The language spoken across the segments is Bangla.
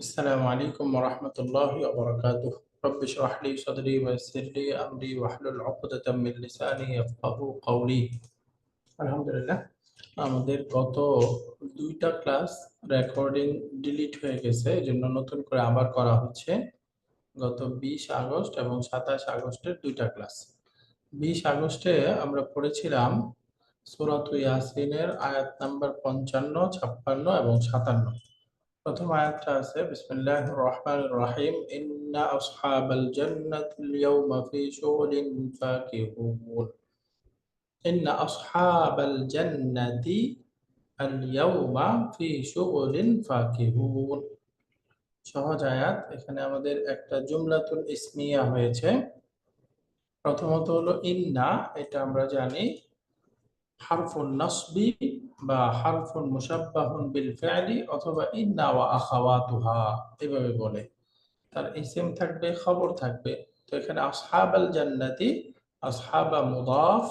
السلام عليكم ورحمة الله وبركاته. رب اشرح لي صدري ويسر لي أمري واحلل عقدة من لساني يفقهوا قولي. আলহামদুলিল্লাহ, আমাদের গত দুইটা ক্লাস রেকর্ডিং ডিলিট হয়ে গেছে, এই জন্য নতুন করে আবার করা হচ্ছে। গত 20 আগস্ট এবং 27 আগস্টের দুইটা ক্লাস। 20 আগস্টে আমরা পড়েছিলাম সূরাত ইয়াসিনের আয়াত নাম্বার 55, 56 এবং 57। প্রথম আয়াতটা আছে বিসমিল্লাহির রহমানির রহিম, ইন্না আসহাবাল জান্নাতিল ইয়াওমা ফি শুগুলিন ফাকিহুন। ইন্না আসহাবাল জান্নাতি আল ইয়াওমা ফি শুগুলিন ফাকিহুন। সহজ আয়াত। এখানে আমাদের একটা জুমলাতুল ইসমিয়া হয়েছে। প্রথমত হলো ইন্না, এটা আমরা জানি হারফুন নাসবি বা হারফুন মুশাব্বাহুন বিল ফি'লি অথবা ইন্না ওয়া আখাওয়াতুহা এভাবে বলে। তার ইসিম থাকবে, খবর থাকবে। তো এখানে আসহাবাল জান্নাতি, আসহাবা মুদাফ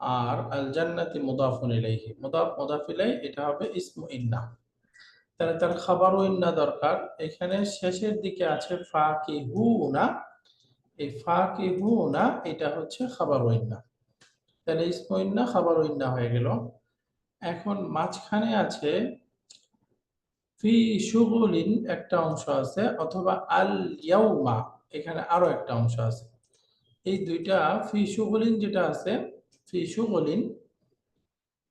আর আল জান্নাতি মুদাফুন ইলাইহি, মুদাফ মুদাফ ইলাইহি, এটা হবে ইসমু ইন্না। তাহলে তার খাবারও ইন্না দরকার। এখানে শেষের দিকে আছে ফাকিহুনা, এই ফাকিহুনা এটা হচ্ছে খাবারও ইন্না। তাহলে ইসমু ইন্না খাবারও ইন্না হয়ে গেল। এখন মাঝখানে আছে ফি শুগুলিন, একটা অংশ আছে, অথবা আল ইয়াউমা, এখানে আরো একটা অংশ আছে। এই দুইটা ফি শুগুলিন যেটা আছে, ফি শুগুলিন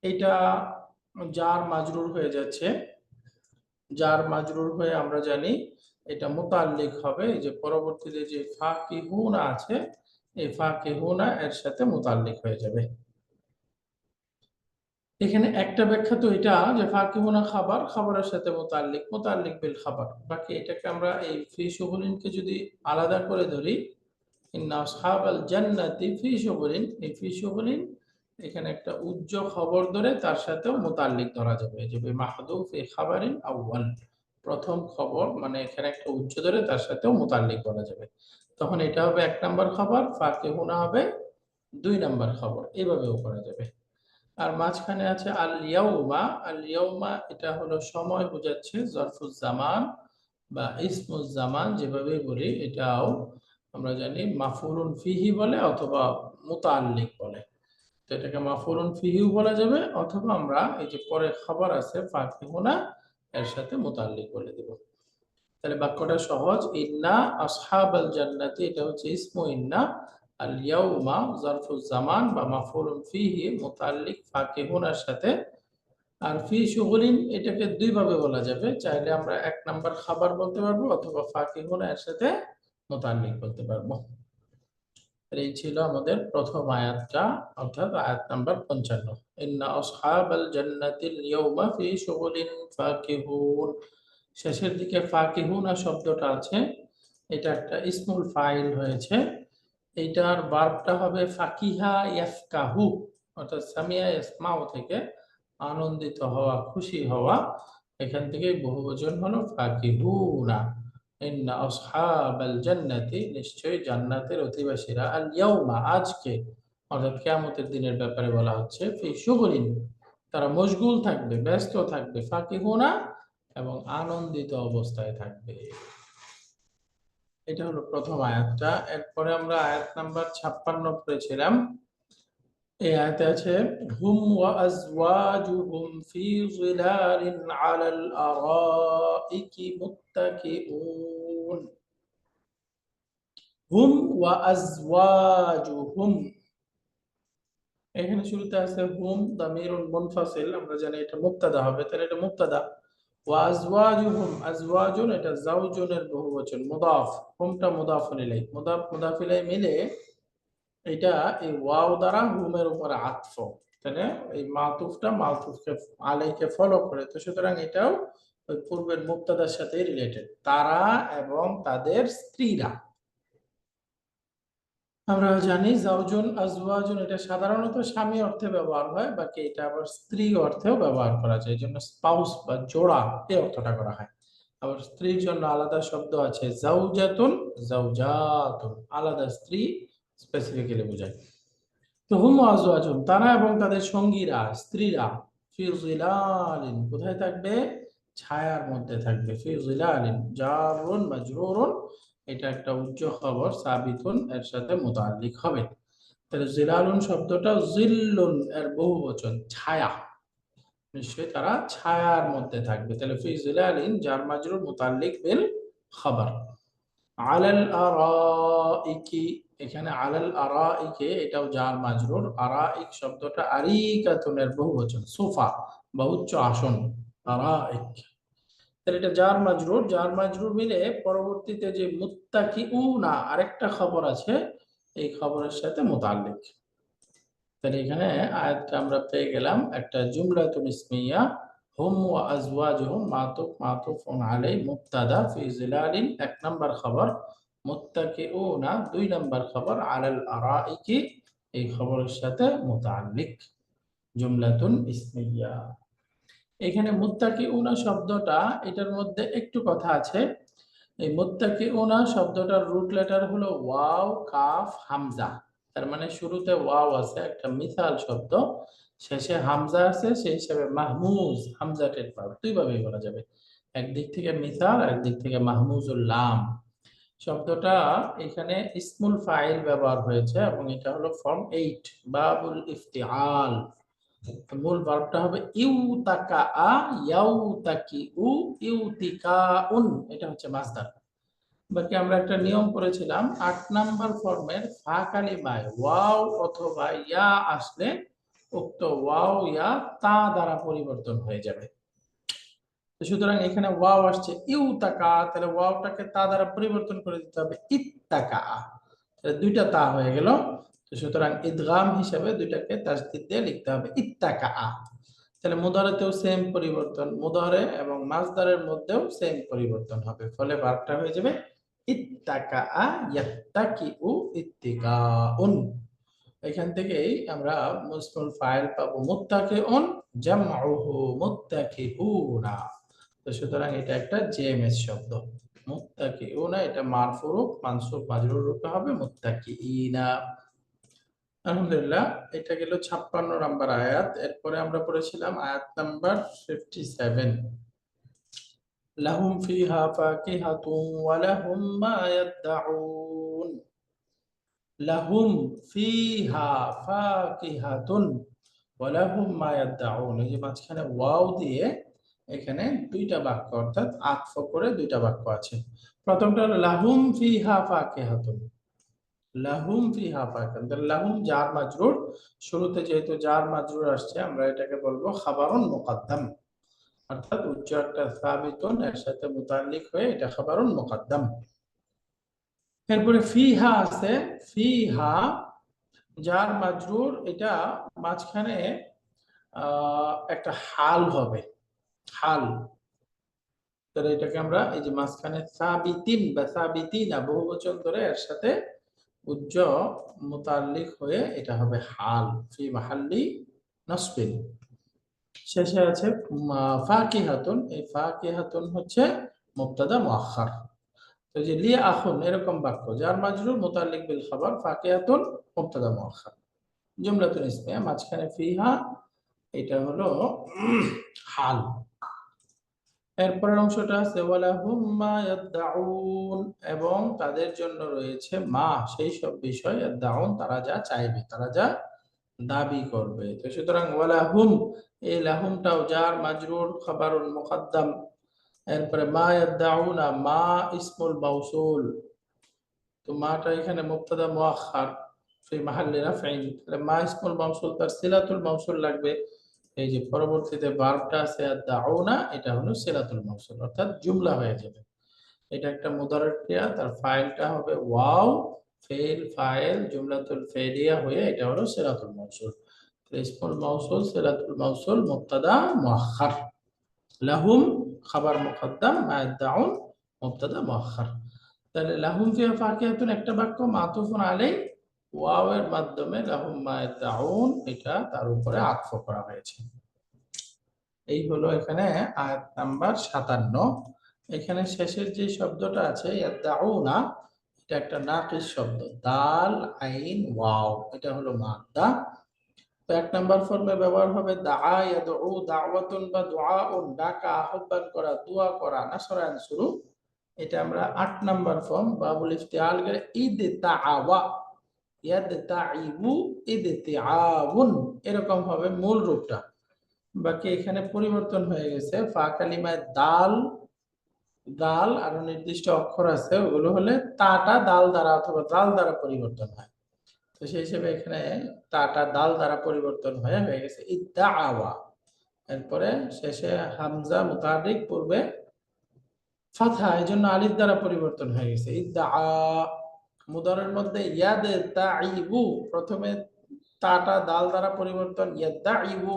এটা জার মাজরুর হয়ে যাচ্ছে। জার মাজরুর হয়ে আমরা জানি এটা মুতাল্লিক হবে, এই যে পরবর্তীতে যে ফাকিহুনা আছে, এই ফাকিহুনা এর সাথে মুতাল্লিক হয়ে যাবে। এখানে একটা ব্যাখ্যা তো এটা যে ফাকিহুনা খাবার, খাবারের সাথে মুতাল্লিক, মুতাল্লিক বিল খাবার। বাকি এটাকে আমরা এই ফি শুগুলিনকে যদি আলাদা করে ধরি, ইন্না আসহাবাল জান্নাতি ফি শুগুলিন, এই ফি শুগুলিন এখানে একটা উজ্জ খবর ধরে তার সাথেও মুতাল্লিক ধরা যাবে, যে মাহদুফ ফি খাবারিন আউয়াল, প্রথম খবর, মানে এখানে একটা উজ্জ ধরে তার সাথেও মুতাল্লিক বলা যাবে। তখন এটা হবে 1 নাম্বার খবর, ফাকিহুনা হবে 2 নাম্বার খবর, এইভাবেও করা যাবে। আর মাঝখানে আছে আল ইয়াউমা, আল ইয়াউমা এটা হলো সময় বোঝাচ্ছে, জরফুজ জামান বা ইসমুজ জামান যেভাবে বলি, এটাও আমরা জানি মাফউলুন ফিহি বলে অথবা মুতাআল্লিক বলে। তো এটাকে মাফউলুন ফিহিও বলা যাবে, অথবা আমরা এই যে পরে খবর আছে ফাকিহুনা এর সাথে মুতাআল্লিক বলে দেব। তাহলে বাক্যটা সহজ। ইন্না আসহাবাল জান্নাতি, এটা হচ্ছে ইসমু ইন্না, আল ইয়াউমা জারফুজ জামান বা মাফউলুন ফিহি মুতাআল্লিক ফাকিহুনার সাথে। আর ফি শুগুলিন এটাকে দুই ভাবে বলা যাবে, চাইলে আমরা 1 নাম্বার খাবার বলতে পারবো অথবা ফাকিহুনা এর সাথে মুতাআল্লিক বলতে পারবো। এই ছিল আমাদের প্রথম আয়াতটা, অর্থাৎ আয়াত নাম্বার 55। ইন্না আসহাবাল জান্নাতিল ইয়াউমা ফি শুগুলিন ফাকিহুন। শেষের দিকে ফাকিহুনা শব্দটা আছে, এটা একটা ইসমুল ফাইল হয়েছে। এইটার ভার্বটা হবে ফাকিহা ইয়াফকাহু, অর্থাৎ সামিয়া ইয়াসমাউ থেকে আনন্দিত হওয়া, খুশি হওয়া। এখান থেকে বহুবচন হলো ফাকিহুনা। ইন্না আসহাবাল জান্নাতি, নিশ্চয়ই জান্নাতের অধিবাসীরা, আল ইয়াউমা আজকে, অর্থাৎ কিয়ামতের দিনের ব্যাপারে বলা হচ্ছে, ফি শুগুলিন তারা মশগুল থাকবে, ব্যস্ত থাকবে, ফাকিহুনা এবং আনন্দিত অবস্থায় থাকবে। এটা হলো প্রথম আয়াতটা। এরপরে আমরা আয়াত নাম্বার 56 পড়েছিলাম। এই আয়াতে আছে হুম ওয়া আজওয়াজুহুম ফি যিলালিন আলাল আরাইকি মুত্তাকিউন। হুম ওয়া আজওয়াজুহুম, এখানে শুরুতে আছে হুম দামিরুন মুনফাসিল, আমরা জানি এটা মুবতাদা হবে, তাহলে এটা মুবতাদা। ওয়া আজওয়াজুহুম, আজওয়াজুন এটা যাওজুনের বহুবচন, মুদাফ, হুমটা মুদাফুন ইলাইহি, মুদাফ মুদাফ ইলাইহি মিলে এটা এই ওয়াও দ্বারা হুমের উপর আতফ, তাহলে এই মাতুফটা মাতুফকে আলাইকে ফলো করে, তো সুতরাং এটাও ওই পূর্বের মুবতাদার সাথে রিলেটেড, তারা এবং তাদের স্ত্রীরা। আমরা জানি জাওজুন আজওয়াজুন এটা সাধারণত স্বামী অর্থে ব্যবহার হয়, বাকি এটা আবার স্ত্রী অর্থেও ব্যবহার করা যায়, এই জন্য স্পাউস বা জোড়া এই অর্থটা করা হয়। আবার স্ত্রীর জন্য আলাদা শব্দ আছে জাউজাতুন, জাউজাতুন আলাদা স্ত্রী স্পেসিফিক্যালি বোঝায়। তো হুম আজওয়াজুন তারা এবং তাদের সঙ্গীরা, স্ত্রীরা, ফি যিলালিন কোথায় থাকবে, ছায়ার মধ্যে থাকবে। ফি জিলালিন জারুন মাজরুরুন, এটা একটা উচ্চ খবর, সাবিতুন এর সাথে মুতাআল্লিক হবে। তাহলে জিলালুন শব্দটা জিল্লুন এর বহুবচন, ছায়া, নিশ্চয়ই তারা ছায়ার মধ্যে থাকবে। তাহলে ফি জিলালিন জার মাজরুর মুতাআল্লিক বিল খাবার। আলাল আরাইকি, এখানে আলাল আরাইকে এটাও জার মাজরুর। আরাইক শব্দটা আরিকাতুনের বহুবচন, সোফা বা উচ্চ আসন, আরাইক। তাহলে এটা জার মাজরুর, জার মাজরুর মিলে পরবর্তীতে যে মুত্তাকিউনা আরেকটা খবর আছে, এই খবরের সাথে মুতাআল্লিক। তাহলে এখানে আয়াতটা আমরা পেয়ে গেলাম একটা জুমলাতুন ইসমিয়া, হুম ওয়া আজওয়াজুহুম মাতুফ মাতুফুন আলাই মুবতাদা ফি জিলালিন এক নাম্বার খবর, মুত্তাকিউনা দুই নাম্বার খবর, আলাল আরাইকি এই খবরের সাথে মুতাআল্লিক, জুমলাতুন ইসমিয়া। এখানে মুত্তাকিউনা শব্দটা, এটার মধ্যে একটু কথা আছে। এই মুত্তাকিউনা শব্দটার রুট লেটার হলো ওয়াও কাফ হামজা। তার মানে শুরুতে ওয়াও আছে, একটা মিসাল শব্দ, শেষে হামজা আছে, সেই হিসাবে মাহমুজ, হামজাটের ভাব দুই ভাবেই বলা যাবে, একদিক থেকে মিসাল আর একদিক থেকে মাহমুজুল লাম। শব্দটা এখানে ইসমুল ফাইল ব্যবহার হয়েছে এবং এটা হলো ফর্ম 8, বাবুল ইফতিআল। মূল ভার্বটা হবে ইউতাকা আ, ইয়াউতাকি উ, ইউতিকাউন, এটা হচ্ছে মাসদার। বাকি আমরা একটা নিয়ম করেছিলাম, 8 নাম্বার ফর্মের ফা কালিমায় ওয়াও অথবা ইয়া আসলে উক্ত ওয়াও ইয়া তা দ্বারা পরিবর্তন হয়ে যাবে। তো সুতরাং এখানে ওয়াও আসছে ইউতাকা, তাহলে ওয়াওটাকে তা দ্বারা পরিবর্তন করে দিতে হবে ইত্তাকা, তাহলে দুইটা তা হয়ে গেল। তো সুতরাং ইদগাম হিসাবে দুইটাকে তাসদীদ দিয়ে লিখতে হবে ইত্তাকা। তাহলে মুদারেতেও সেম পরিবর্তন, মুদারে এবং মাসদারের মধ্যেও সেম পরিবর্তন হবে, ফলে ভার্বটা হয়ে যাবে ইত্তাকা ইয়াত্তাকিউ ইত্তিকাউন। এখান থেকেই আমরা মুসমুল ফাইল পাবো মুত্তাকিউন জামউহু মুত্তাকিউনা। তো সুতরাং এটা একটা জেএমএস শব্দ, মুত্তাকিউনা এটা মারফুউ মানসুব মাজরুর রূপে হবে মুত্তাকিইনা। আলহামদুলিল্লাহ, এটা গেল 56 নাম্বার আয়াত। এরপরে আমরা পড়েছিলাম আয়াত নাম্বার 57, লাহুম ফিহা ফাকিহাতুন ওয়া লাহুম মা ইয়াদউন। লাহুম ফিহা ফাকিহাতুন ওয়া লাহুম মা ইয়াদউন, এই যে মাঝখানে ওয়াও দিয়ে এখানে দুইটা বাক্য অর্থাৎ আতফ করে দুইটা বাক্য আছে। প্রথমটা হলো লাহুম ফিহা ফাকিহাতুন, লাহুম ফিহা ফাকিহাতুন, লাহুম জার মাজরুর, শুরুতে যেহেতু জার মাজরুর আসছে আমরা এটাকে বলবো খাবারুন মুকাদ্দাম, অর্থাৎ উচ্চ একটা সাবিতুন এর সাথে মুতাআল্লিক হয়ে এটা খাবারুন মুকাদ্দাম। এরপরে ফিহা আছে, ফিহা জার মাজরুর, এটা মাঝখানে একটা হাল হবে, হাল। তাহলে এটাকে আমরা এই যে মাঝখানে সাবিতিন বা সাবিতিনা বহুবচন ধরে এর সাথে উজ্জ মুতাল্লিক হয়ে এটা হবে হাল, ফি মাহাল্লি নাসবিন। শেষে আছে ফাকিহাতুন, এই ফাকিহাতুন হচ্ছে মুবতাদা মুআখখার। তো যে লি আখুন এরকম বাক্য যার মাজরুর মুতাল্লিক বিল খাবার, ফাকিহাতুন মুবতাদা মুআখখার, জুমলাতুন ইসমিয়া, মাঝখানে ফিহা এটা হলো হাল। এরপরের অংশটা আছে ওয়ালাহুম মা ইয়াদউন, এবং তাদের জন্য রয়েছে মা সেই সব বিষয়, ইয়াদউন তারা যা চাইবে, তারা যা দাবি করবে। তো সুতরাং ওয়ালাহুম, এই লাহুমটাও জার মাজরুর খাবারুল মুকাদ্দাম। এরপরে মা ইয়াদউনা, মা ইসমুল মাউসুল, তো মাটা এখানে মুবতাদা মুআখখার ফি মাহাল্লি রাফইন, তাহলে মা ইসমুল মাউসুল তার সিলাতুল মাউসুল লাগবে। এই যে পরবর্তীতে ভার্বটা আছে আদাউনা, এটা হলো সিলাতুল মাউসুল অর্থাৎ জুমলা হয়ে যাবে। এটা একটা মুদারার ক্রিয়া, তার ফাইলটা হবে ওয়াও ফেল ফাইল জুমলাতুল ফেলিয়া হয়ে এটা হলো সিলাতুল মাউসুল। ইসমুল মাউসুল সিলাতুল মাউসুল মুবতাদা মুআখখার, লাহুম খাবার মুকদ্দাম, মা ইয়াদউন মুবতাদা মুআখখার। তাহলে লাহুম ফিহা ফাকিহাতুন একটা বাক্য মাতুফুন আলাই, ওয়াও এর মাধ্যমে লাহুম মা ইয়াদউন এটা তার উপরে আতফ করা হয়েছে। এই হলো এখানে আয়াত নাম্বার 57। এখানে শেষের যে শব্দটা আছে ইয়াদউনা, এটা একটা নাকিস শব্দ, দাল আইন ওয়াও, এটা হলো মাদ্দা। তো 1 নাম্বার ফর্মে ব্যবহার হবে দাআ ইয়াদউ দাওয়াতুন বা দুআউন, ডাকা, আহ্বান করা, দোয়া করা, নাসরা ইয়ানসুরু। এটা আমরা 8 নাম্বার ফর্ম বাবুল ইফতিআল করে ইদতাআওয়া, ইয়াদতাইবু, ইদতিআউন, এরকম হবে মূল রূপটা। বাকি এখানে পরিবর্তন হয়ে গেছে, ফা কালিমায় দাল, দাল আরো নির্দিষ্ট অক্ষর আছে, ওগুলো হলে তাটা দাল দ্বারা অথবা দাল দ্বারা পরিবর্তন হয়। তো সেই হিসেবে এখানে তাটা দাল দ্বারা পরিবর্তন হয়ে গেছে ইদ্দাআওয়া। এরপরে শেষে হামজা মুতাহাররিক, পূর্বে ফাতহা, এজন্য আলিফ দ্বারা পরিবর্তন হয়ে গেছে ইদ্দাআ। মুদারের মধ্যে ইয়াদতাইবু, প্রথমে তাটা দাল দ্বারা পরিবর্তন ইয়াদতাইবু,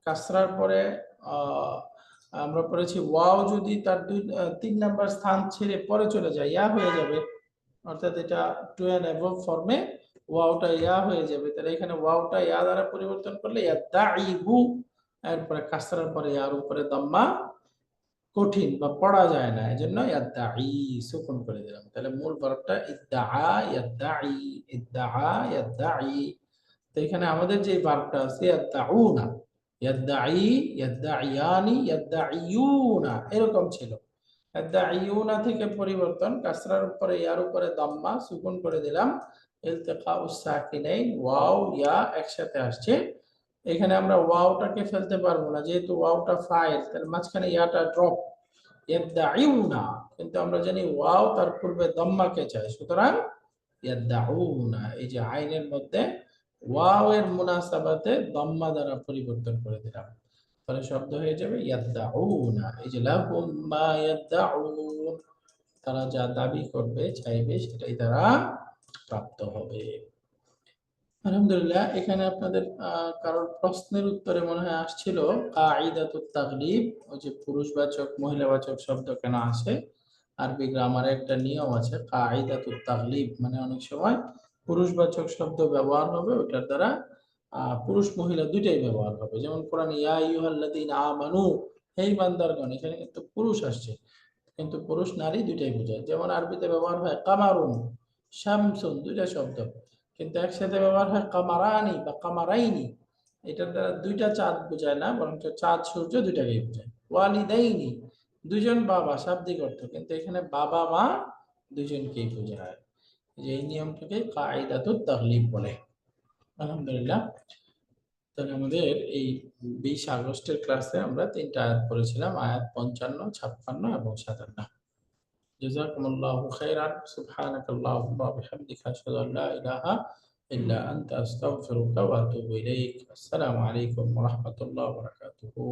কাসরার পরে আমরা পড়েছি ওয়াও যদি তার 3 নাম্বার স্থান ছেড়ে পরে চলে যায় ইয়া হয়ে যাবে, অর্থাৎ এটা টু এন্ড অ্যাবভ ফর্মে ওয়াওটা ইয়া হয়ে যাবে। তাহলে এখানে ওয়াওটা ইয়া দ্বারা পরিবর্তন করলে ইয়াদাইবু, এরপরে কাসরার পরে ইয়ার উপরে দাম্মা, কঠিন বা পড়া যায় না, এজন্য ইয়াদাই সুকুন করে দিলাম। তাহলে মূল ভার্বটা ইদ্দাআ ইয়াদাই, ইদ্দাআ ইয়াদাই। তো এখানে আমাদের যে ভার্বটা আছে ইয়াদাউনা, ইয়াদাই, ইয়াদাইয়ানি, ইয়াদাইয়ুনা, এরকম ছিল। ইয়াদাইয়ুনা থেকে পরিবর্তন, কাসরার উপরে ইয়ার উপরে দাম্মা, সুকুন করে দিলাম, ইলতিকাউস সাকিনাইন, ওয়াও ইয়া একসাথে আসছে। এখানে আমরা ওয়াওটাকে ফেলতে পারবো না, যেহেতু ওয়াওটা ফাইল, তাহলে মাঝখানে ইয়াটা ড্রপ, ইয়াদাইউনা, কিন্তু আমরা জানি ওয়াও তার পূর্বে দাম্মাকে চাই, সুতরাং ইয়াদাউনা, এই যে আইনের মধ্যে ওয়াও এর মুনাসাবাতে দাম্মা দ্বারা পরিবর্তন করে দিলাম, তাহলে শব্দ হয়ে যাবে ইয়াদাউনা। এই যে লাহুম মা ইয়াদাউন, তারা যা দাবি করবে চাইবে সেটাই তারা প্রাপ্ত হবে। আলহামদুলিল্লাহ, এখানে আপনাদের কারোর প্রশ্নের উত্তরে মনে হয় আসছিল কাঈদাতুত তাগলিব, ওই যে পুরুষবাচক মহিলাবাচক শব্দ কেন আসে। আরবি গ্রামারে একটা নিয়ম আছে কাঈদাতুত তাগলিব, মানে অনেক সময় পুরুষবাচক শব্দ ব্যবহার হবে, ওটার দ্বারা পুরুষ মহিলা দুইটাই ব্যবহার হবে। যেমন কোরআনে ইয়া আইয়ুহাল্লাযীনা আমানু, হে বান্দারগণ, এখানে কিন্তু পুরুষ আসছে, কিন্তু পুরুষ নারী দুইটাই বোঝায়। যেমন আরবিতে ব্যবহার হয় কামারুন, শামসুন, দুইটা শব্দ, কিন্তু একসাথে ব্যবহার হয় কামারানি বা কামারাইনি, এটার দ্বারা দুইটা চাঁদ বোঝায় না, বরং চাঁদ সূর্য দুইটাকেই বোঝায়। ওয়ালিদাইনি, দুজন বাবা, শাব্দিক অর্থ, কিন্তু এখানে বাবা মা দুজনকেই বোঝায়। এই নিয়মটাকে কাঈদাতুত তাগলিব বলে। আলহামদুলিল্লাহ, তাহলে আমাদের এই 20 আগস্টের ক্লাসে আমরা 3টা আয়াত পড়েছিলাম, আয়াত 55, 56 এবং 57। জাযাকুমুল্লাহু খাইরান, সুবহানাকাল্লাহুম্মা ওয়া বিহামদিকা আশহাদু আল লা ইলাহা ইল্লা আনতা আস্তাগফিরুকা ওয়া আতুবু ইলাইক। আসসালামু আলাইকুম ওয়া রাহমাতুল্লাহি ওয়া বারাকাতুহু।